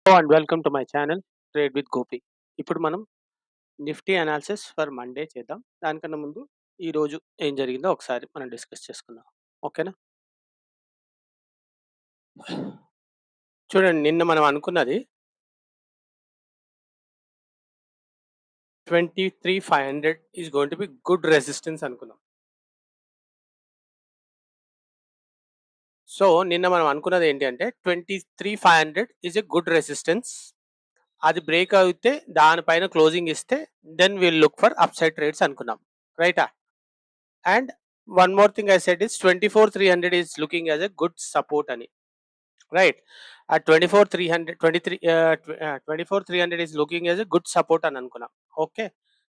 Hello and welcome to my channel Trade with Gopi. ఇప్పుడు మనం Nifty analysis for Monday చేద్దాం. దానికన్నా ముందు ఈ రోజు ఏం జరిగిందో ఒకసారి మనం డిస్కస్ చేసుకుందాం. ఓకేనా? చూడండి, నిన్న మనం అనుకున్నది 23,500 is going to be good resistance అనుకున్నాం. సో నిన్న మనం అనుకున్నది ఏంటి అంటే 23,500 ఈజ్ ఎ గుడ్ రెసిస్టెన్స్. అది బ్రేక్ అయితే దానిపైన క్లోజింగ్ ఇస్తే then will look for up side trades అనుకున్నాం. రైటా? And one more thing I said is 24,300 is looking as a good support ani. Right? At 24,300, 24,300 is looking as a good support అని అనుకున్నాం. Okay,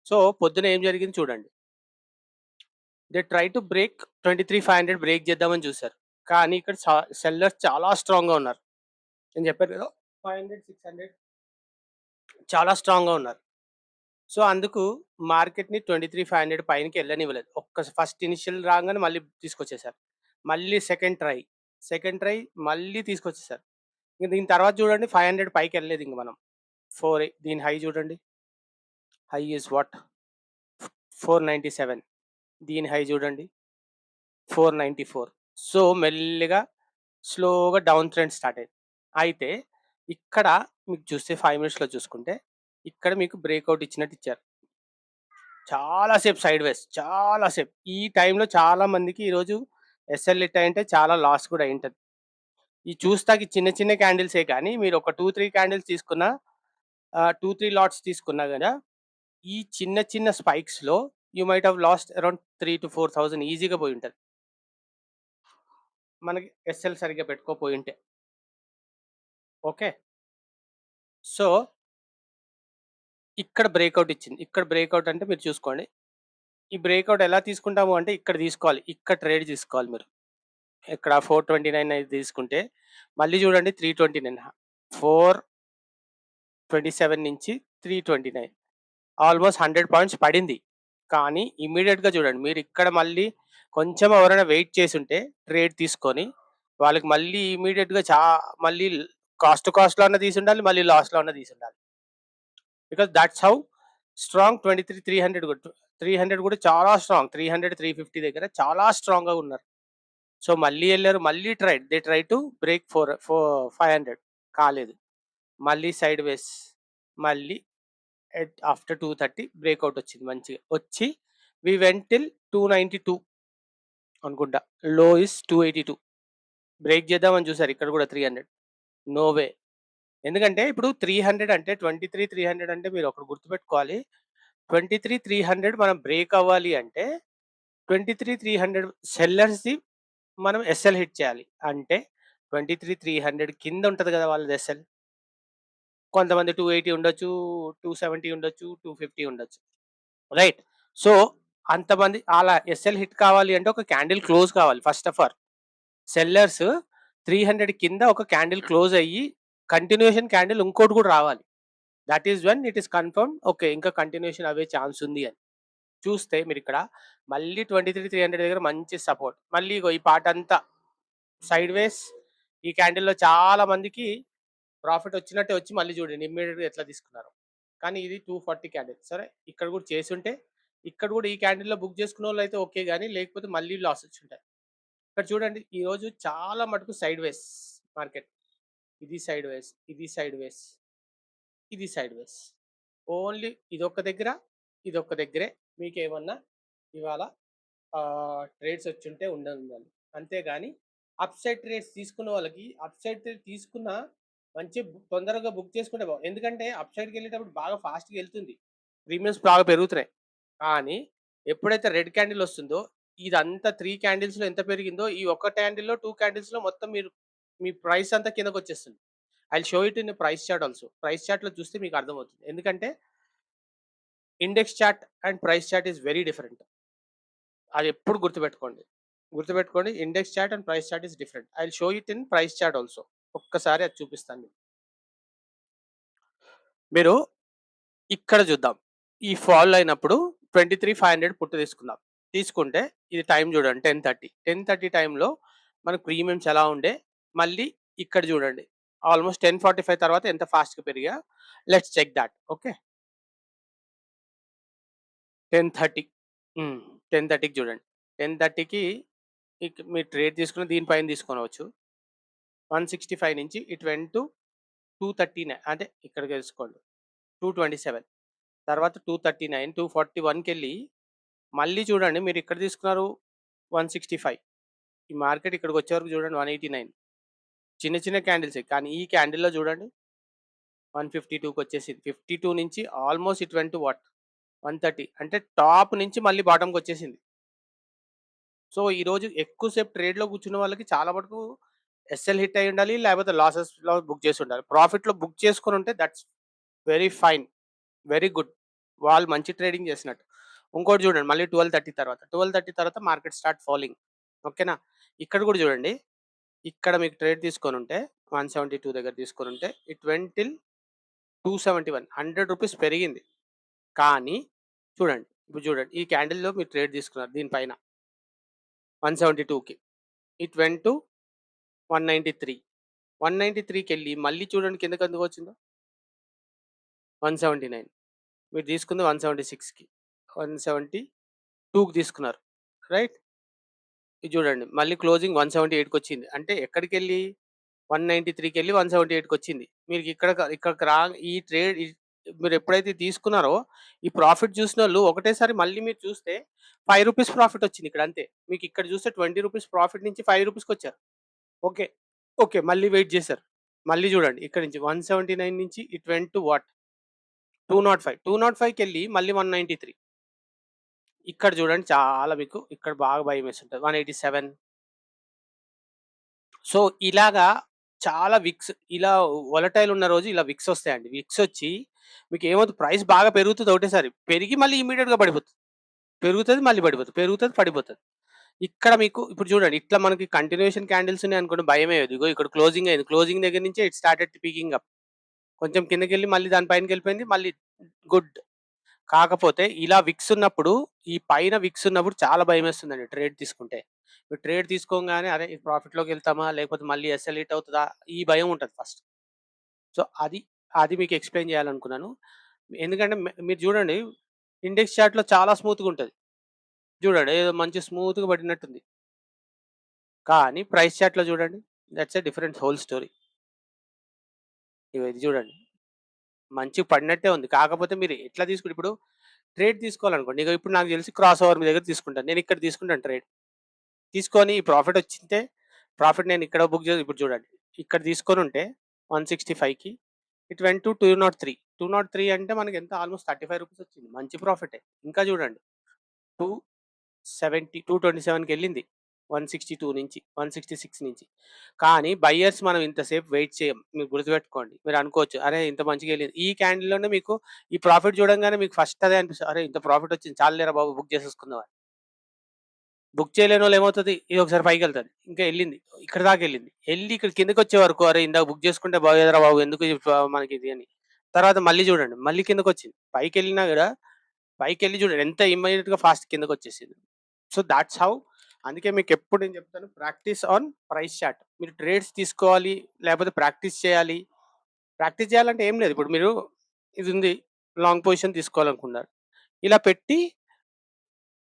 so పొద్దున ఏం జరిగింది చూడండి. They try to break 23,500 break చేద్దామని చూసారు, కానీ ఇక్కడ సెల్లర్స్ చాలా స్ట్రాంగ్గా ఉన్నారు. నేను చెప్పాను కదా 500 600 చాలా స్ట్రాంగ్గా ఉన్నారు. సో అందుకు మార్కెట్ని 23,500 పైనకి వెళ్ళనివ్వలేదు. ఫస్ట్ ఇనిషియల్ రాగానే మళ్ళీ తీసుకొచ్చేసారు. మళ్ళీ సెకండ్ ట్రై మళ్ళీ తీసుకొచ్చేసారు. ఇంక దీని తర్వాత చూడండి 500 పైకి వెళ్ళలేదు. ఇంక మనం దీని హై చూడండి. High is what 497. దీని హై చూడండి 494. సో మెల్లిగా స్లోగా డౌన్ ట్రెండ్ స్టార్ట్ అయింది. అయితే ఇక్కడ మీకు చూస్తే 5 మినిట్స్లో చూసుకుంటే ఇక్కడ మీకు బ్రేక్అవుట్ ఇచ్చినట్టు ఇచ్చారు. చాలాసేపు సైడ్ వేస్, చాలాసేపు. ఈ టైంలో చాలా మందికి ఈరోజు ఎస్ఎల్ హిట్ అంటే చాలా లాస్ కూడా అయింటుంది. ఈ చూస్తాకి చిన్న చిన్న క్యాండిల్సే, కానీ మీరు ఒక 2-3 క్యాండిల్స్ తీసుకున్నా, 2-3 లాట్స్ తీసుకున్నా కదా, ఈ చిన్న చిన్న స్పైక్స్లో you might have lost around 3,000 to 4,000 ఈజీగా పోయి ఉంటుంది మనకి ఎస్ఎల్ సరిగ్గా పెట్టుకోపోయి ఉంటే. ఓకే, సో ఇక్కడ బ్రేక్అవుట్ ఇచ్చింది. ఇక్కడ బ్రేక్అవుట్ అంటే మీరు చూసుకోండి, ఈ బ్రేక్అవుట్ ఎలా తీసుకుంటాము అంటే ఇక్కడ తీసుకోవాలి, ఇక్కడ ట్రేడ్ తీసుకోవాలి మీరు. ఇక్కడ 429 అయితే తీసుకుంటే మళ్ళీ చూడండి 329, 427 నుంచి 329, ఆల్మోస్ట్ 100 పాయింట్స్ పడింది. కానీ ఇమీడియట్గా చూడండి, మీరు ఇక్కడ మళ్ళీ కొంచెం ఎవరైనా వెయిట్ చేసి ఉంటే ట్రేడ్ తీసుకొని వాళ్ళకి మళ్ళీ ఇమీడియట్గా మళ్ళీ కాస్ట్లో అన్న తీసి ఉండాలి, మళ్ళీ లాస్లో అన్న తీసి ఉండాలి. బికాస్ దట్స్ హౌ స్ట్రాంగ్ 300 కూడా చాలా స్ట్రాంగ్. 300 350 దగ్గర చాలా స్ట్రాంగ్గా ఉన్నారు. సో మళ్ళీ వెళ్ళారు, మళ్ళీ ట్రై టు బ్రేక్ 500 కాలేదు. మళ్ళీ సైడ్ వేస్, మళ్ళీ ఆఫ్టర్ 230 బ్రేక్అవుట్ వచ్చింది. మంచిగా వచ్చి వి వెంట్ టిల్ 292 అనుకుంటా. లో ఇస్ 282. బ్రేక్ చేద్దామని చూసారు ఇక్కడ కూడా 300. No way. ఎందుకంటే ఇప్పుడు 300 అంటే 23,300 అంటే మీరు ఒకటి గుర్తుపెట్టుకోవాలి. 23,300 మనం బ్రేక్ అవ్వాలి అంటే 23,300 సెల్లర్స్ది మనం ఎస్ఎల్ హిట్ చేయాలి. అంటే 23,300 కింద ఉంటుంది కదా వాళ్ళది ఎస్ఎల్. కొంతమంది 280 ఉండొచ్చు, 270 ఉండొచ్చు, 250 ఉండొచ్చు. రైట్? సో అంతమంది అలా ఎస్ఎల్ హిట్ కావాలి అంటే ఒక క్యాండిల్ క్లోజ్ కావాలి. ఫస్ట్ ఆఫ్ ఆల్ సెల్లర్స్ 300 కింద ఒక క్యాండిల్ క్లోజ్ అయ్యి కంటిన్యూషన్ క్యాండిల్ ఇంకోటి కూడా రావాలి. That is when it is confirm. Okay, ఇంకా కంటిన్యూషన్ అవే ఛాన్స్ ఉంది అని చూస్తే మీరు ఇక్కడ మళ్ళీ 23,300 దగ్గర మంచి సపోర్ట్. మళ్ళీ ఈ పార్ట్ అంతా సైడ్ వేస్. ఈ క్యాండిల్లో చాలా మందికి ప్రాఫిట్ వచ్చినట్టే వచ్చి మళ్ళీ చూడండి ఇమ్మీడియట్గా ఎట్లా తీసుకున్నారు. కానీ ఇది 240 క్యాండిల్. సరే, ఇక్కడ కూడా చేసుంటే ఇక్కడ కూడా ఈ క్యాండిల్లో బుక్ చేసుకున్న వాళ్ళు అయితే ఓకే, కానీ లేకపోతే మళ్ళీ లాస్ వచ్చి ఉంటాయి. ఇక్కడ చూడండి ఈరోజు చాలా మటుకు సైడ్ వేస్ మార్కెట్. ఇది సైడ్ వేస్, ఇది సైడ్ వేస్, ఇది సైడ్ వేస్. ఓన్లీ ఇదొక దగ్గరే మీకేమన్నా ఇవాళ ట్రేడ్స్ వచ్చి ఉంటే ఉండాలి. అంతేగాని అప్ సైడ్ ట్రేడ్స్ తీసుకున్న వాళ్ళకి అప్ సైడ్ ట్రేడ్ తీసుకున్న మంచి తొందరగా బుక్ చేసుకుంటే ఎందుకంటే అప్ సైడ్కి వెళ్ళేటప్పుడు బాగా ఫాస్ట్గా వెళ్తుంది, ప్రీమియమ్స్ బాగా పెరుగుతున్నాయి. కానీ ఎప్పుడైతే రెడ్ క్యాండిల్ వస్తుందో ఇదంతా 3 క్యాండిల్స్లో ఎంత పెరిగిందో ఈ ఒక్క క్యాండిల్లో 2 క్యాండిల్స్లో మొత్తం మీ ప్రైస్ అంతా కిందకు వచ్చేస్తుంది. I show it in price chart also. Price చార్ట్లో చూస్తే మీకు అర్థమవుతుంది. ఎందుకంటే index chart and price chart is very different. అది ఎప్పుడు గుర్తుపెట్టుకోండి. Index chart and price chart is different. I show it in price chart also. ఒక్కసారి అది చూపిస్తాను. మీరు ఇక్కడ చూద్దాం. ఈ ఫాల్ అయినప్పుడు 23,500 పుట్టు తీసుకుంటే ఇది టైం చూడండి 10:30 టైంలో మనకు ప్రీమియమ్స్ ఎలా ఉండే. మళ్ళీ ఇక్కడ చూడండి ఆల్మోస్ట్ 10:45 తర్వాత ఎంత ఫాస్ట్‌గా పెరిగాయో లెట్స్ చెక్ థట్. ఓకే. 10:30 హ్మ్. 10:30కి చూడండి. 10:30కి మీరు ట్రేడ్ తీసుకుని దీని పైన తీసుకోనవచ్చు. 165 నుంచి ఇట్ వెంట్ టు 239 అంటే ఇక్కడికి తీసుకోండి. 227 తర్వాత 239, 241కెళ్ళి మళ్ళీ చూడండి మీరు ఇక్కడ తీసుకున్నారు 165. ఈ మార్కెట్ ఇక్కడికొచ్చే వరకు చూడండి 189. చిన్న చిన్న క్యాండిల్సే. కానీ ఈ క్యాండిల్‌లో చూడండి 152కొచ్చేసింది. 52 నుంచి almost it went to what? 130 అంటే టాప్ నుంచి మళ్ళీ బాటమ్‌కొచ్చేసింది. సో, ఈరోజు ఎక్కువ సేపు ట్రేడ్‌లో కూర్చున్న వాళ్ళకి చాలా మటుకు ఎస్ఎల్ హిట్ అయ్యి ఉండాలి. లేకపోతే లాసెస్‌లో బుక్ చేసి ఉండాలి. ప్రాఫిట్‌లో బుక్ చేసుకొనుంటే that's very fine. Very good. వాళ్ళు మంచి ట్రేడింగ్ చేసినట్టు. ఇంకోటి చూడండి మళ్ళీ 12:30 తర్వాత. 12:30 తర్వాత మార్కెట్ స్టార్ట్ ఫాలింగ్. ఓకేనా? ఇక్కడ కూడా చూడండి. ఇక్కడ మీకు ట్రేడ్ తీసుకొనుంటే 172 దగ్గర తీసుకొనుంటే ఇట్ వెంట్ టిల్ 271 రూ. 100 పెరిగింది. కానీ చూడండి. ఇప్పుడు చూడండి. ఈ క్యాండిల్‌లో మీరు ట్రేడ్ తీసుకున్నారు దీని పైన 172కి. It went to 193. 193కెళ్ళి మళ్ళీ చూడండి కిందకెందుకొచ్చిందో 179. మీరు తీసుకుంది 176కి. 172కి తీసుకున్నారు. రైట్? ఇది చూడండి. మళ్ళీ క్లోజింగ్ 178కొచ్చింది. అంటే ఎక్కడికెళ్ళి 193కెళ్ళి 178కొచ్చింది. మీకు ఇక్కడికి ఈ ట్రేడ్ మీరు ఎప్పుడైతే తీసుకున్నారో ఈ ప్రాఫిట్ చూసినోళ్ళు ఒకటేసారి మళ్ళీ మీరు చూస్తే రూ. 5 ప్రాఫిట్ వచ్చింది ఇక్కడ అంతే. మీకు ఇక్కడ చూస్తే రూ. 20 ప్రాఫిట్ నుంచి రూ. 5కొచ్చారు. ఓకే. ఓకే. మళ్ళీ వెయిట్ చేశారు. మళ్ళీ చూడండి ఇక్కడి నుంచి 179 నుంచి ఇట్ వెంట్ టు వాట్? 205. 205కెళ్ళి మళ్ళీ 193. ఇక్కడ చూడండి చాలా మీకు ఇక్కడ బాగా భయమేస్తుంటది. 187. సో, ఇలాగా చాలా విక్స్ ఇలా వోలటైల్ ఉన్న రోజు ఇలా విక్స్ వస్తాయండి. విక్స్ వచ్చి మీకేమవుతుంది ప్రైస్ బాగా పెరుగుతది ఒకటేసారి. పెరిగి మళ్ళీ ఇమ్మీడియేట్‌గా పడిపోతది. పెరుగుతది మళ్ళీ పడిపోతది. పెరుగుతది పడిపోతది. ఇక్కడ మీకు ఇప్పుడు చూడండి ఇట్లా మనకి కంటిన్యూయేషన్ క్యాండిల్స్ ఉన్నాయనుకోండి భయమే లేదు. ఇగో ఇక్కడ క్లోజింగ్ అయింది. క్లోజింగ్ దగ్గర నుంచే ఇట్ స్టార్టెడ్ పీకింగ్ అప్. కొంచెం కిందకెళ్ళి మళ్ళీ దాని పైనకెళ్ళిపోయింది. మళ్ళీ గుడ్. కాకపోతే ఇలా విక్స్ ఉన్నప్పుడు, ఈ పైన విక్స్ ఉన్నప్పుడు చాలా భయమేస్తుందండి ట్రేడ్ తీసుకుంటే. మీరు ట్రేడ్ తీసుకోంగానే అరే! ప్రాఫిట్‌లోకెళ్తామా? లేకపోతే మళ్ళీ ఎస్ఎల్ హిట్ అవుతదా? ఈ భయం ఉంటది ఫస్ట్. సో, అది మీకు ఎక్స్‌ప్లెయిన్ చేయాలనుకున్నాను. ఎందుకంటే మీరు చూడండి ఇండెక్స్ చార్ట్‌లో చాలా స్మూత్‌గా ఉంటది. చూడండి ఏదో మంచి స్మూత్‌గా పడినట్టుంది. కానీ ప్రైస్ చార్ట్‌లో చూడండి that's a different whole story. ఇగో ఇది చూడండి. మంచిగా పడినట్టే ఉంది. కాకపోతే మీరు ఎట్లా ఇప్పుడు ట్రేడ్ తీసుకోవాలనుకోండి. ఇగో ఇప్పుడు నాకు తెలిసి క్రాస్ ఓవర్ మీ దగ్గర తీసుకుంటాను. నేను ఇక్కడ తీసుకుంటాను ట్రేడ్. తీసుకొని ప్రాఫిట్ వచ్చింటే ప్రాఫిట్ నేను ఇక్కడ బుక్ చేసి ఇప్పుడు చూడండి. ఇక్కడ తీసుకొనుంటే 165కి ఇట్ వెంట్ టు 203. 203 అంటే మనకి ఎంత ఆల్‌మోస్ట్ రూ. 35 వచ్చింది. మంచి ప్రాఫిటే. ఇంకా చూడండి 227కెళ్ళింది. 162 నుంచి, 166 నుంచి. కానీ బయర్స్ మనం ఇంతసేపు వెయిట్ చేయం. మీరు గుర్తుపెట్టుకోండి. మీరు అనుకోవచ్చు, అరే! ఇంత మంచిగెళ్ళింది. ఈ క్యాండిల్‌లోనే మీకు ఈ ప్రాఫిట్ చూడంగానే మీకు ఫస్ట్ అదే అనిపిస్తది. అరే! ఇంత ప్రాఫిట్ వచ్చింది. చాలులేరా బాబు బుక్ చేసేసుకుందాం అని. బుక్ చేయలేనోళ్ళు ఏమవుతది, ఇది ఒకసారి పైకెళ్తది. ఇంకా ఎళ్ళింది. ఇక్కడి దాకెళ్ళింది. ఎళ్లి ఇక్కడ కిందకొచ్చే వరకు అరే! ఇందాక బుక్ చేసుకుంటే బాగేదురా బాబు ఎందుకు మనకిది అని. తర్వాత మళ్ళీ చూడండి. మళ్ళీ కిందకొచ్చింది. పైకెళ్ళినా గూడా పైకెళ్ళి చూడండి ఎంత ఇమ్మీడియేట్‌గా ఫాస్ట్ కిందకొచ్చేసింది. సో, థాట్స్ హౌ అందుకే మీకెప్పుడు నేను చెప్తాను ప్రాక్టీస్ ఆన్ ప్రైస్ చార్ట్. మీరు ట్రేడ్స్ తీసుకోవాలి, లేకపోతే ప్రాక్టీస్ చేయాలి. ప్రాక్టీస్ చేయాలంటే ఏం లేదు. ఇప్పుడు మీరు ఇదుంది. Long position తీసుకోవాలనుకున్నారు. ఇలా పెట్టి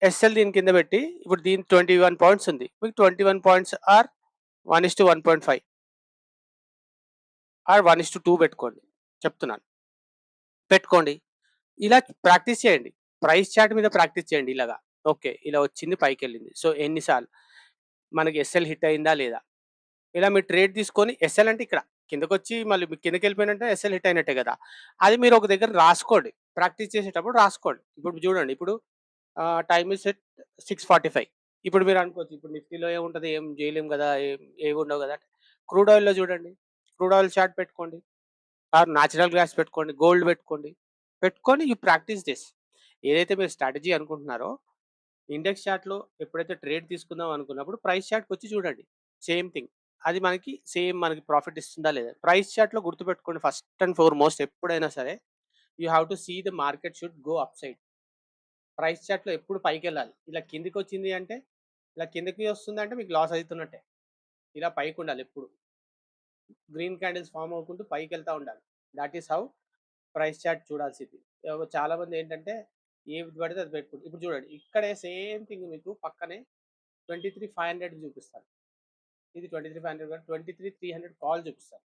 ఎస్ఎల్ దీని కింద పెట్టి ఇప్పుడు దీని 21 పాయింట్స్ ఉంది. మీకు 21 పాయింట్స్ ఆర్ 1:1.5 ఆర్ 1:2 పెట్టుకోండి. చెప్తున్నాను. పెట్టుకోండి. ఇలా ప్రాక్టీస్ చేయండి. ప్రైస్ చార్ట్ మీద ప్రాక్టీస్ చేయండి ఇలాగా. ఓకే. ఇలా వచ్చింది పైకెళ్ళింది. సో, ఎన్ని సార్లు మనకి ఎస్ఎల్ హిట్ అయిందా లేదా? ఇలా మీరు ట్రేడ్ తీసుకొని ఎస్ఎల్ అంటే ఇక్కడ కిందకొచ్చి మళ్ళీ మీకు కిందకెళ్ళిపోయినంటే ఎస్ఎల్ హిట్ అయినట్టే కదా! అది మీరు ఒక దగ్గర రాసుకోండి. ప్రాక్టీస్ చేసేటప్పుడు రాసుకోండి. ఇప్పుడు చూడండి. ఇప్పుడు టైమ్ ఈస్ ఎట్ 6:45 ఇప్పుడు మీరు అనుకోవచ్చు. ఇప్పుడు నిఫ్టీలో ఏముంటది? ఏం చేయలేం కదా! ఏవుండవు కదా! క్రూడ్ ఆయిల్‌లో చూడండి. క్రూడ్ ఆయిల్ చార్ట్ పెట్టుకోండి. ఆర్ నేచురల్ గ్యాస్ పెట్టుకోండి. గోల్డ్ పెట్టుకోండి. పెట్టుకొని యూ ప్రాక్టీస్ దిస్. ఏదైతే మీరు స్ట్రాటజీ అనుకుంటున్నారో ఇండెక్స్ చార్ట్‌లో ఎప్పుడైతే ట్రేడ్ తీసుకుందాం అనుకున్నప్పుడు ప్రైస్ చార్ట్‌కొచ్చి చూడండి. Same thing. అది మనకి ప్రాఫిట్ ఇస్తుందా లేదా? ప్రైస్ చార్ట్‌లో గుర్తుపెట్టుకోండి ఫస్ట్ అండ్ ఫార్‌మోస్ట్ ఎప్పుడైనా సరే you have to see the market should go up side. Price చార్ట్‌లో ఎప్పుడు పైకెళ్ళాలి. ఇలా కిందకొచ్చింది అంటే, ఇలా కిందకి వస్తుందంటే మీకు లాస్ అయితున్నట్టే. ఇలా పైకుండాలి ఎప్పుడు. గ్రీన్ క్యాండిల్స్ ఫార్మ్ అవ్వుకుంటూ పైకెళ్తా ఉండాలి. That is how price chart చూడాల్సింది. చాలామంది ఏంటంటే ఏది పడితే అది పెట్టుకుంటారు. ఇప్పుడు చూడండి ఇక్కడే సేమ్ థింగ్ మీకు పక్కనే 23,500 చూపిస్తాను. ఇది 23,500 కాదు 23,300 కాల్ చూపిస్తాను.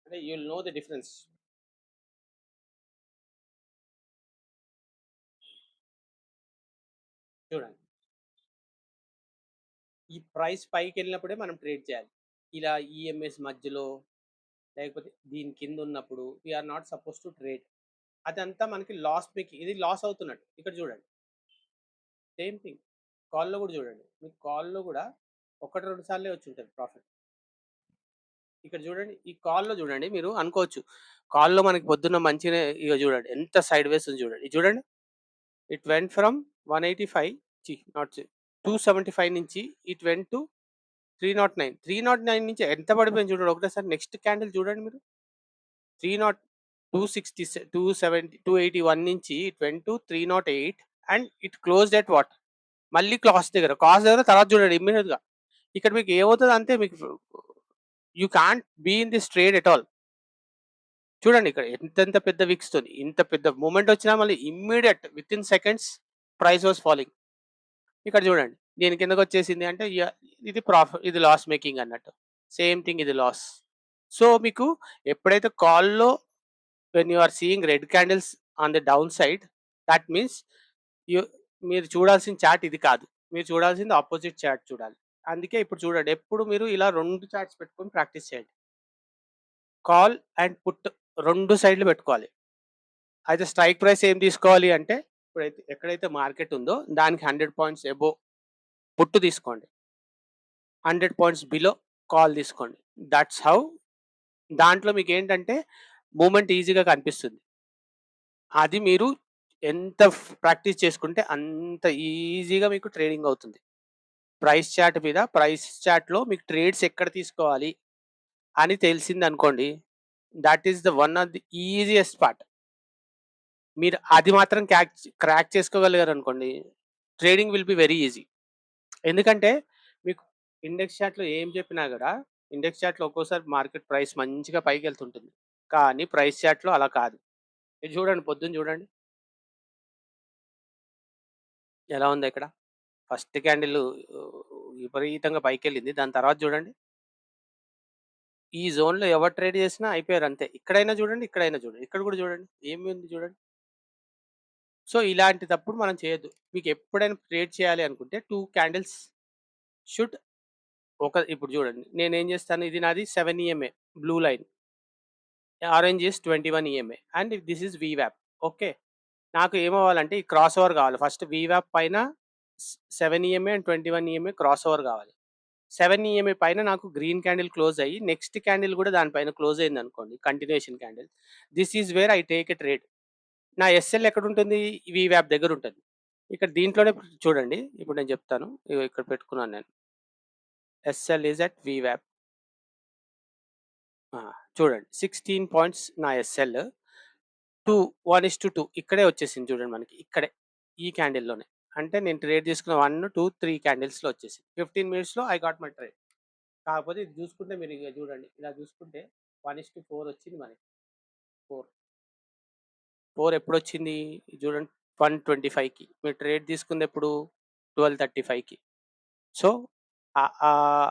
అంటే you will know the difference. చూడండి. ఈ ప్రైస్ పైకెళ్ళినప్పుడే మనం ట్రేడ్ చేయాలి. ఇలా ఈఎంఎస్ మధ్యలో లేకపోతే దీని కింద ఉన్నప్పుడు we are not suppose to trade. అదంతా మనకి లాస్ మేకింగ్. ఇది లాస్ అవుతున్నట్టు. ఇక్కడ చూడండి. Same thing. కాల్‌లో కూడా చూడండి. మీకు కాల్‌లో కూడా 1, 2 సార్లే వచ్చుంటది ప్రాఫిట్. ఇక్కడ చూడండి. ఈ కాల్‌లో చూడండి మీరు అనుకోవచ్చు. కాల్‌లో మనకి పొద్దున్న మంచిగానే ఇగో చూడండి. ఎంత సైడ్ వేస్ ఉంది చూడండి. ఇది చూడండి. ఇట్ వెంట్ ఫ్రమ్ 185 నాట్ 275 నుంచి ఇట్ వెంట్ టు 309. 309 నుంచి ఎంత పడిపోయింది చూడండి ఒకటేసారి. నెక్స్ట్ క్యాండిల్ చూడండి మీరు. 30 260 270 281 నుంచి it went to 308 and it closed at what? మళ్ళీ కాస్ట్ దగ్గర తర్వాత చూడండి ఇమ్మీడియట్‌గా. ఇక్కడ మీకు ఏమవుతది అంతే మీకు you can't be in this trade at all. చూడండి ఇక్కడ ఎంతెంత పెద్ద విక్స్‌తోని ఇంత పెద్ద మూవ్‌మెంట్ వచ్చినా మళ్ళీ immediate within seconds price was falling. ఇక్కడ చూడండి. దీని కిందకొచ్చేసింది అంటే ఇది లాస్ మేకింగ్ అన్నట్టు. సేమ్ థింగ్ ఇది లాస్. సో, మీకు ఎప్పుడైతే కాల్‌లో when you are seeing red candles on the down side that means you మీరు చూడాల్సిన చార్ట్ ఇది కాదు. మీరు చూడాల్సింది అపోజిట్ చార్ట్ చూడాలి. అందుకే ఇప్పుడు చూడండి. ఎప్పుడు మీరు ఇలా 2 చార్ట్స్ పెట్టుకొని ప్రాక్టీస్ చేయండి. కాల్ అండ్ పుట్ 2 సైడ్‌లు పెట్టుకోవాలి. అయితే స్ట్రైక్ ప్రైస్ ఏం తీసుకోవాలి అంటే ఇప్పుడైతే ఎక్కడైతే మార్కెట్ ఉందో దానికి 100 పాయింట్స్ అబోవ్ పుట్ తీసుకోండి. 100 పాయింట్స్ బిలో కాల్ తీసుకోండి. దట్స్ హౌ దాంట్లో మీకేంటంటే మూవ్‌మెంట్ ఈజీగా కనిపిస్తుంది. అది మీరు ఎంత ప్రాక్టీస్ చేసుకుంటే అంత ఈజీగా మీకు ట్రేడింగ్ అవుతుంది. ప్రైస్ చార్ట్‌లో మీకు ట్రేడ్స్ ఎక్కడ తీసుకోవాలి అని తెలిసిందనుకోండి. That is the one of the easiest part. మీరు అది మాత్రం క్రాక్ చేసుకోగలిగారనుకోండి. Trading will be very easy. ఎందుకంటే మీకు ఇండెక్స్ చార్ట్‌లో ఏం చెప్పినా గూడా ఇండెక్స్ చార్ట్‌లో ఒక్కోసారి మార్కెట్ ప్రైస్ మంచిగా పైకెళ్తుంటుంది. కానీ ప్రైస్ చార్ట్‌లో అలా కాదు. ఇది చూడండి పొద్దున చూడండి. ఎలా ఉందో ఇక్కడ. ఫస్ట్ క్యాండిల్ విపరీతంగా పైకెళ్ళింది. దాని తర్వాత చూడండి. ఈ జోన్‌లో ఎవరు ట్రేడ్ చేసినా అయిపోయారు అంతే. ఇక్కడైనా చూడండి, ఇక్కడైనా చూడండి. ఇక్కడ కూడా చూడండి. ఏముంది చూడండి. సో, ఇలాంటిదప్పుడు మనం చేయొద్దు. మీకు ఎప్పుడైనా ట్రేడ్ చేయాలి అనుకుంటే 2 క్యాండిల్స్ షుడ్ ఇప్పుడు చూడండి. నేనేం చేస్తాను ఇది నాది 7 EMA blue line. Orange is 21 EMA and this is వీవాప్. ఓకే. నాకు ఏమవ్వాలంటే ఈ క్రాస్ ఓవర్ కావాలి. ఫస్ట్ వీవాప్ పైన 7 EMA and 21 EMA cross over కావాలి. 7 ఈఎంఏ పైన నాకు గ్రీన్ క్యాండిల్ క్లోజ్ అయ్యి నెక్స్ట్ క్యాండిల్ కూడా దానిపైన క్లోజ్ అయిందనుకోండి. Continuation candle. This is where I take a trade. నా ఎస్ఎల్ ఎక్కడుంటుంది? వీవాప్ దగ్గర ఉంటుంది. ఇక్కడ దీంట్లోనే చూడండి. ఇప్పుడు నేను చెప్తాను. ఇగో ఇక్కడ పెట్టుకున్నాను నేను. ఎస్ఎల్ ఈస్ అట్ వీవాప్. ఆ! చూడండి 16 పాయింట్స్ నా ఎస్ఎల్. 1:2 ఇక్కడే వచ్చేసింది చూడండి మనకి. ఇక్కడే ఈ క్యాండిల్‌లోనే. అంటే నేను ట్రేడ్ తీసుకున్న 1, 2, 3 క్యాండిల్స్‌లో వచ్చేసింది. 15 మినిట్స్‌లో ఐ గాట్ మై ట్రేడ్. కాకపోతే ఇది చూసుకుంటే మీరు ఇగ చూడండి. ఇలా చూసుకుంటే 1:4 వచ్చింది మనకి. 4. 4 ఎప్పుడొచ్చింది? ఇది చూడండి 125కి. మీరు ట్రేడ్ తీసుకుందెప్పుడు? 12:35కి. సో, ఆహ్, ఆహ్,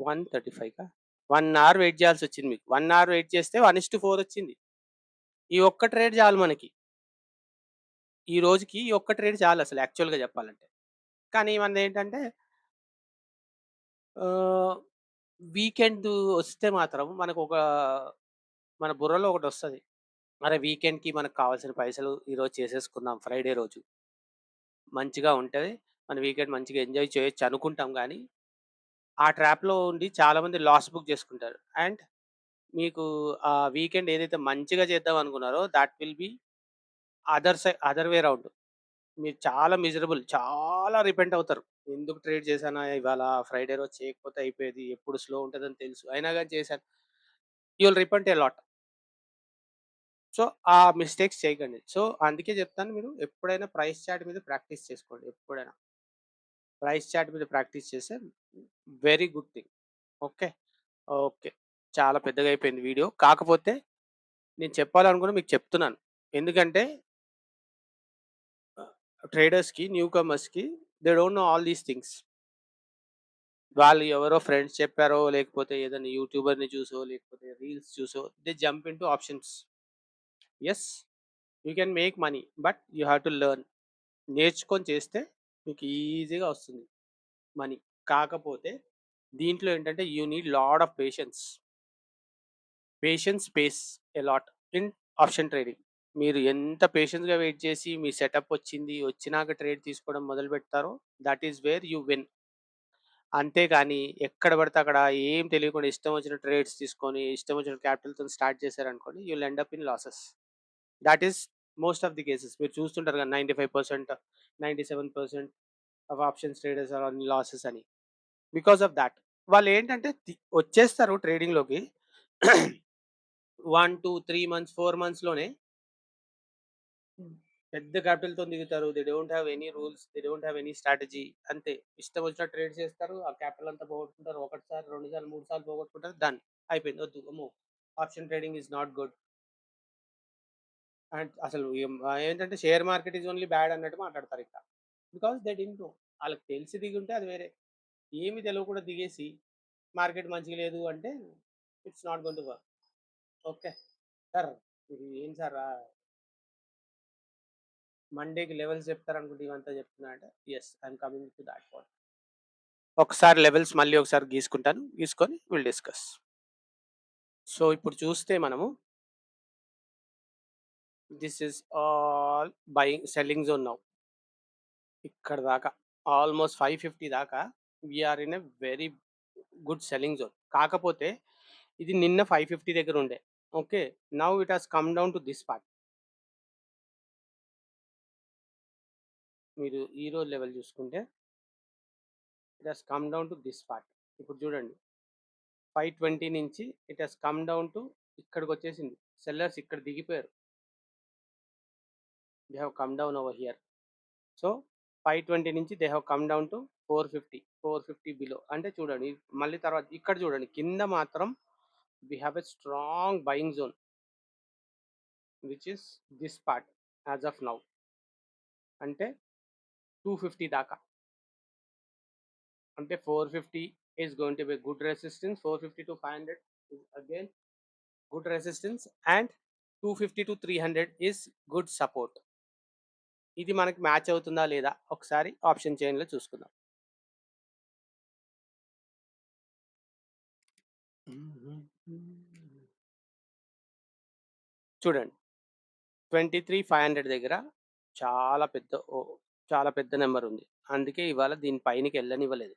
135కా? 1 అవర్ వెయిట్ చేయాల్సొచ్చింది మీకు. 1 అవర్ వెయిట్ చేస్తే 1:4 వచ్చింది. ఈ ఒక్క ట్రేడ్ చాలు మనకి. ఈ రోజుకి ఈ ఒక్క ట్రేడ్ చాలసలు యాక్చువల్‌గా చెప్పాలంటే. కానీ మనదేంటంటే ఆహ్, వీకెండ్ వస్తే మాత్రం మన బుర్రలో ఒకటొస్తది. అరే! వీకెండ్‌కి మనకు కావాల్సిన పైసలు ఈరోజు చేసేసుకుందాం ఫ్రైడే రోజు. మంచిగా ఉంటది. మన వీకెండ్ మంచిగా ఎంజాయ్ చేయొచ్చు అనుకుంటాం గానీ, ఆ ట్రాప్‌లో ఉండి చాలామంది లాస్ బుక్ చేసుకుంటారు. అండ్ మీకు ఆ వీకెండ్ ఏదైతే మంచిగా చేద్దాం అనుకున్నారో thought will be other way round. మీరు చాలా చాలా రిపెంట్ అవుతారు. ఎందుకు ట్రేడ్ చేశానా ఇవాళ ఫ్రైడే రోజు చేయకపోతే అయిపోయేది. ఎప్పుడు స్లో ఉంటదని తెలుసు. అయినా గాని చేశాను. You will repent a lot. So, ఆ మిస్టేక్స్ చేయకండి. సో, అందుకే చెప్తాను మీరు ఎప్పుడైనా ప్రైస్ చార్ట్ మీద ప్రాక్టీస్ చేసుకోండి ఎప్పుడైనా. ప్రైస్ చార్ట్ మీద ప్రాక్టీస్ చేస్తే very good thing. Okay. Okay. చాలా పెద్దగా అయిపోయింది వీడియో. కాకపోతే నేను చెప్పాలనుకున్న మీకు చెప్తున్నాను. ఎందుకంటే ట్రేడర్స్‌కి, న్యూ కమర్స్‌కి they don't know all these things. వాళ్ళు ఎవరో ఫ్రెండ్స్ చెప్పారో, లేకపోతే ఏదైనా యూట్యూబర్‌ని చూసో, లేకపోతే రీల్స్ చూసో they jump into options. Yes, you can make money. But you have to learn. నేర్చుకొని చేస్తే మీకు ఈజీగా వస్తుంది మనీ. కాకపోతే దీంట్లో ఏంటంటే you need lot of patience. Patience pays a lot in option trading. మీరు ఎంత పేషెన్స్‌గా వెయిట్ చేసి మీ సెటప్ వచ్చింది, వచ్చినాక ట్రేడ్ తీసుకోవడం మొదలుపెడతారో that is where you win. అంతేగాని ఎక్కడ పడితే అక్కడ ఏం తెలియకుండా ఇష్టం వచ్చిన ట్రేడ్స్ తీసుకొని, ఇష్టం వచ్చిన క్యాపిటల్‌తోని స్టార్ట్ చేశారనుకోండి, you will end up in losses. That is most of the cases. మీరు చూస్తుంటారు కదా! 95%, 97% of options traders are on losses అని. Because of that. వాళ్ళేంటంటే వచ్చేస్తారు ట్రేడింగ్‌లోకి 1, 2, 3 మంత్స్, 4 మంత్స్‌లోనే పెద్ద క్యాపిటల్‌తోని దిగుతారు. They don't have any rules. They don't have any strategy. అంతే. ఇష్టం వచ్చినట్టు ట్రేడ్ చేస్తారు. ఆ క్యాపిటల్ అంతా పోగొట్టుకుంటారు. ఒకటిసారి, 2 సార్లు, 3 సార్లు పోగొట్టుకుంటారు. డన్. అయిపోయింది. వద్దు. అమ్మో! Option trading is not good. And అసలు ఏంటంటే share market is only bad అన్నట్టు మాట్లాడతారిక్కడ. Because they didn't know. ఆళ్ళకి తెలిసి దిగుంటే అది వేరే. ఏమి తెలవకుండా దిగేసి మార్కెట్ మంచిగా లేదు అంటే it's not going to work. Okay. Sir ఇది ఏం సార్ మండేకి లెవెల్స్ చెప్తారనుకుంటే ఇవంతా చెప్తున్నా అంటే yes, I'm coming to that point. ఒకసారి లెవెల్స్ మళ్ళీ ఒకసారి గీసుకుంటాను. గీసుకొని విల్ డిస్కస్. సో, ఇప్పుడు చూస్తే మనము this is all buying selling zone now. ఇక్కడ దాకా ఆల్మోస్ట్ 550 దాకా we are in a very good selling zone. కాకపోతే ఇది నిన్న 550 దగ్గర ఉండే. Okay. Now it has come down to this part. మీరు ఈరోజు లెవెల్ చూసుకుంటే it has come down to this part. ఇప్పుడు చూడండి 520 నుంచి it has come down to ఇక్కడికొచ్చేసింది. సెల్లర్స్ ఇక్కడ దిగిపోయారు. They have come down over here. So, 520 నుంచి they have come down to 450. 450 below. అంటే చూడండి మళ్ళీ తర్వాత ఇక్కడ చూడండి కింద మాత్రం we have a strong buying zone which is this part as of now. అంటే 250 దాకా. అంటే 450 is going to be good resistance. 450 to 500 is again good resistance, and 250 to 300 is good support. ఇది మనకి మ్యాచ్ అవుతుందా లేదా ఒకసారి ఆప్షన్ చైన్‌లో చూసుకుందాం. చూడండి 23,500 దగ్గర చాలా పెద్ద చాలా పెద్ద నంబర్ ఉంది. అందుకే ఇవాళ దీని పైనకి ఎళ్ళనివ్వలేదు.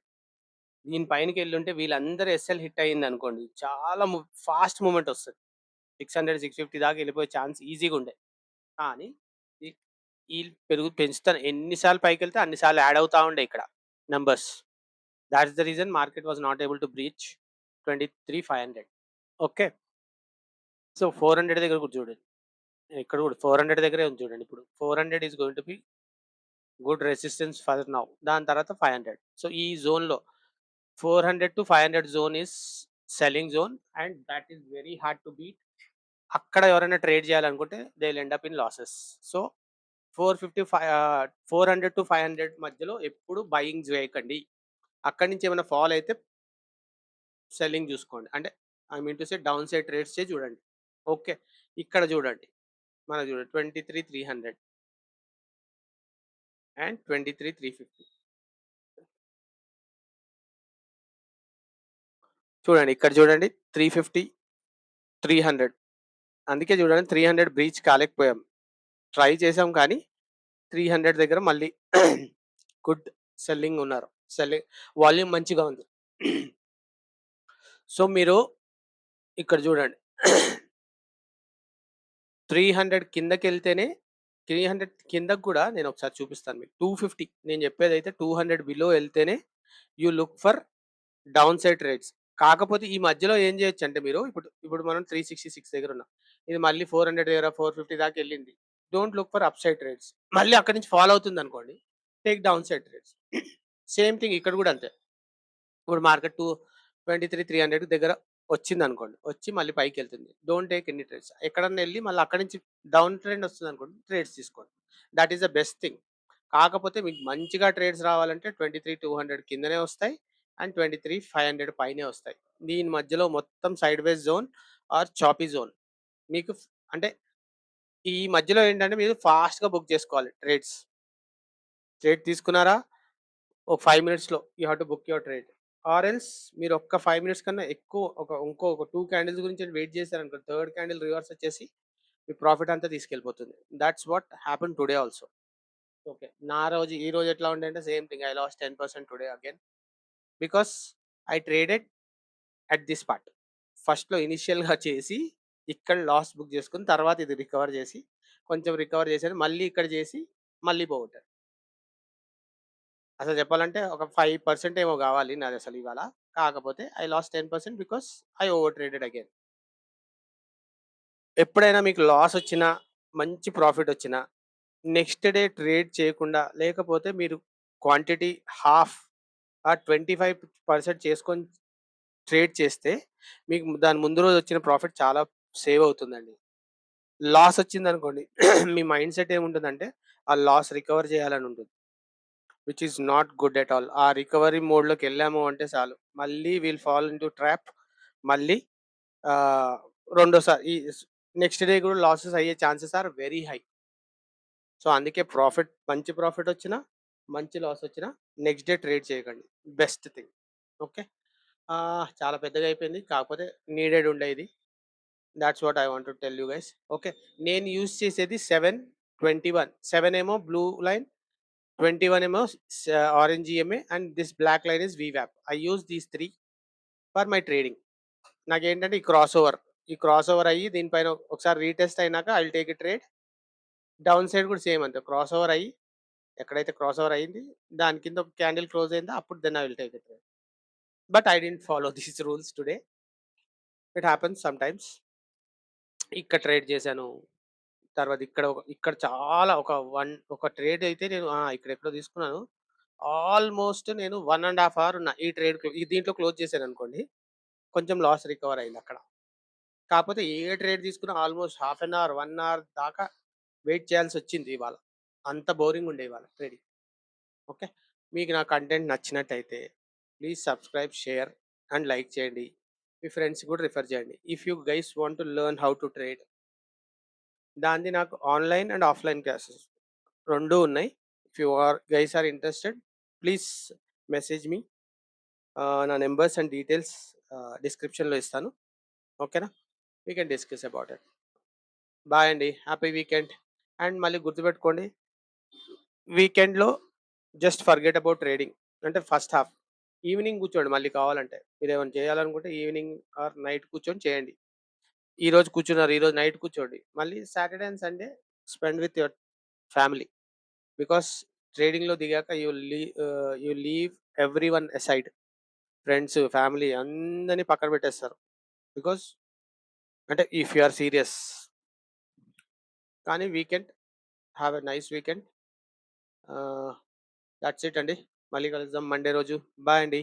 దీని పైనకి ఎళ్ళుంటే వీళ్ళందరూ ఎస్ఎల్ హిట్ అయిందనుకోండి చాలా ఫాస్ట్ మూవ్‌మెంట్ వస్తది. 600, 650 దాకా ఎళ్ళిపోయే ఛాన్స్ ఈజీగా ఉండే. కానీ ఈ ఈళ్ళు పెంచుతారు. ఎన్ని సార్లు పైకెళ్తే అన్ని సార్లు యాడ్ అవుతా ఉండే ఇక్కడ numbers. That's the reason market was not able to breach 23,500. Okay. So, 400 దగ్గర కూడా చూడండి. ఇక్కడ కూడా 400 దగ్గరే ఉంది చూడండి ఇప్పుడు. 400 is going to be good resistance for now. దాని తర్వాత 500. సో, ఈ జోన్‌లో 400-500 zone is selling zone and thought is very hard to beat. అక్కడ ఎవరైనా ట్రేడ్ చేయాలనుకుంటే they will end up in losses. So, 400-500 మధ్యలో ఎప్పుడు బయింగ్ చేయకండి. అక్కడి నుంచి ఏమైనా ఫాల్ అయితే సెల్లింగ్ చూసుకోండి. అంటే I mean to say down side ట్రేడ్సే చూడండి. ఓకే. ఇక్కడ చూడండి. మనకు చూడండి 23,300 అండ్ 23,350. చూడండి ఇక్కడ చూడండి 350, 300. అందుకే చూడండి 300 బ్రీచ్ కాలేకపోయాం. ట్రై చేసాం కానీ 300 దగ్గర మళ్ళీ గుడ్ సెల్లింగ్ ఉన్నారు. సెల్లింగ్ వాల్యూమ్ మంచిగా ఉంది. సో, మీరు ఇక్కడ చూడండి 300 కిందకెళ్తేనే 300 కిందకి కూడా నేను ఒకసారి చూపిస్తాను మీకు. 250 నేను చెప్పేదైతే 200 బిలో ఎళ్తేనే you look for down side trades. కాకపోతే ఈ మధ్యలో ఏం చేయొచ్చంటే మీరు ఇప్పుడు మనం 366 దగ్గర ఉన్నాం. ఇది మళ్ళీ 400 దగ్గర 450 దాకా ఎళ్ళింది. Don't look for up side trades. మళ్ళీ అక్కడి నుంచి ఫాల్ అవుతుందనుకోండి, take down side trades. Same thing ఇక్కడ గూడా అంతే. ఇప్పుడు మార్కెట్ 23,300 దగ్గర వచ్చిందనుకోండి. వచ్చి మళ్ళీ పైకెళ్తుంది. Don't take any trades. ఎక్కడన్నా ఎళ్లి మళ్ళీ అక్కడి నుంచి డౌన్ ట్రెండ్ వస్తుందనుకోండి, ట్రేడ్స్ తీసుకోండి. That is the best thing. కాకపోతే మీకు మంచిగా ట్రేడ్స్ రావాలంటే 23,200 కిందనే వస్తాయి. అండ్ 23,500 పైనే వస్తాయి. దీని మధ్యలో మొత్తం sideways zone or choppy zone. మీకు అంటే ఈ మధ్యలో ఏంటంటే మీరు ఫాస్ట్‌గా బుక్ చేసుకోవాలి ట్రేడ్స్. ట్రేడ్ తీసుకున్నారా? ఒక 5 మినిట్స్‌లో you have to book your trade. Or else మీరు ఒక్క 5 మినిట్స్ కన్నా ఎక్కువ ఇంకో 2 క్యాండిల్స్ గురించి వెయిట్ చేశారనుకో, థర్డ్ క్యాండిల్ రివర్స్ వచ్చేసి మీ ప్రాఫిట్ అంతా తీసుకెళ్ళిపోతుంది. That's what happen today also. Okay. ఈ రోజు ఎట్లా ఉండే అంటే same thing. I lost 10% today again. Because I traded at this part. ఫస్ట్‌లో ఇనీషియల్‌గా చేసి ఇక్కడ లాస్ బుక్ చేసుకొని తర్వాత ఇది రికవర్ చేసి, కొంచెం రికవర్ చేశాను. మళ్ళీ ఇక్కడ చేసి మళ్ళీ పోగొట్టాను. అసలు చెప్పాలంటే ఒక 5% ఏమో గావాలి నాదసలు ఇవాళ. కాకపోతే I lost 10% because I over traded again. ఎప్పుడైనా మీకు లాస్ వచ్చినా, మంచి ప్రాఫిట్ వచ్చినా, నెక్స్ట్ డే ట్రేడ్ చేయకుండా లేకపోతే మీరు క్వాంటిటీ హాఫ్ 25% చేసుకొని ట్రేడ్ చేస్తే మీకు దాని ముందు రోజు వచ్చిన ప్రాఫిట్ చాలా సేవ్ అవుతుందండి. లాస్ వచ్చిందనుకోండి మీ మైండ్ సెట్ ఏముంటుందంటే ఆ లాస్ రికవర్ చేయాలని ఉంటుంది. Which is not good at all. ఆ రికవరీ మోడ్‌లోకెళ్ళాము అంటే చాలు. మళ్ళీ విల్ ఫాల్ ఇంటూ ట్రాప్. మళ్ళీ ఆహ్, రెండోసారి నెక్స్ట్ డే కూడా లాసెస్ అయ్యే chances are very high. So, అందుకే మంచి ప్రాఫిట్ వచ్చినా, మంచి లాస్ వచ్చినా నెక్స్ట్ డే ట్రేడ్ చేయకండి. Best thing. ఓకే. చాలా పెద్దగా అయిపోయింది. కాకపోతే నీడెడ్ ఉండే ఇది. That's what I want to tell you guys. Okay. నేను యూజ్ చేసేది 7, 21. 7 ఏమో బ్లూ లైన్, 21 ఏమో orange EMA and this black line is వీవాప్. I use these 3 for my trading. నాకేంటంటే ఈ క్రాస్ ఓవర్ అయ్యి దీనిపైన ఒకసారి రీటెస్ట్ అయినాక I will take a trade. Down side కూడా సేమ్ అంతే. క్రాస్ ఓవర్ అయ్యి ఎక్కడైతే క్రాస్ ఓవర్ అయింది దాని కింద ఒక క్యాండిల్ క్లోజ్ అయిందో అప్పుడు then I will take a trade. But I didn't follow these rules today. It happens sometimes. ఇక్కడ ట్రేడ్ చేశాను. తర్వాత ఇక్కడ చాలా ఒక ట్రేడ్ అయితే నేను ఇక్కడెక్కడో తీసుకున్నాను. ఆల్మోస్ట్ నేను 1 ½ అవర్ ఉన్నా ఈ దీంట్లో క్లోజ్ చేశాననుకోండి. కొంచెం లాస్ రికవర్ అయిందక్కడ. కాకపోతే ఏ ట్రేడ్ తీసుకున్నా almost half an hour, 1 hour దాకా వెయిట్ చేయాల్సొచ్చింది ఇవాళ. అంత బోరింగ్ ఉండే ఇవాళ ట్రేడింగ్. ఓకే. మీకు నా కంటెంట్ నచ్చినట్టయితే please subscribe, share and like చేయండి. మీ ఫ్రెండ్స్‌కి కూడా రిఫర్ చేయండి. If you guys want to learn how to trade దానిది నాకు ఆన్‌లైన్ అండ్ ఆఫ్‌లైన్ క్లాసెస్ 2 ఉన్నాయి. If you guys are interested please message me. నా నంబర్స్ అండ్ డీటెయిల్స్ డిస్క్రిప్షన్‌లో ఇస్తాను. ఓకేనా? We can discuss about it. Bye అండి. Happy weekend. అండ్ మళ్ళీ గుర్తుపెట్టుకోండి వీకెండ్‌లో జస్ట్ ఫర్గెట్ అబౌట్ ట్రేడింగ్. అంటే ఫస్ట్ హాఫ్. ఈవినింగ్ కూర్చోండి మళ్ళీ కావాలంటే. మీరేమైనా చేయాలనుకుంటే ఈవినింగ్ ఆర్ నైట్ కూర్చొని చేయండి. ఈరోజు కూర్చున్నారు. ఈరోజు నైట్ కూర్చోండి. మళ్ళీ Saturday and Sunday spend with your family. Because ట్రేడింగ్‌లో దిగాక you leave everyone aside. Friends, family అందరిని పక్కన పెట్టేస్తారు. బికాస్ అంటే ఇఫ్ యూ ఆర్ సీరియస్. కానీ weekend have a nice weekend. ఆహ్, థాట్స్ ఇట్ అండి. మళ్ళీ కలుద్దాం మండే రోజు. బాయ్ అండి.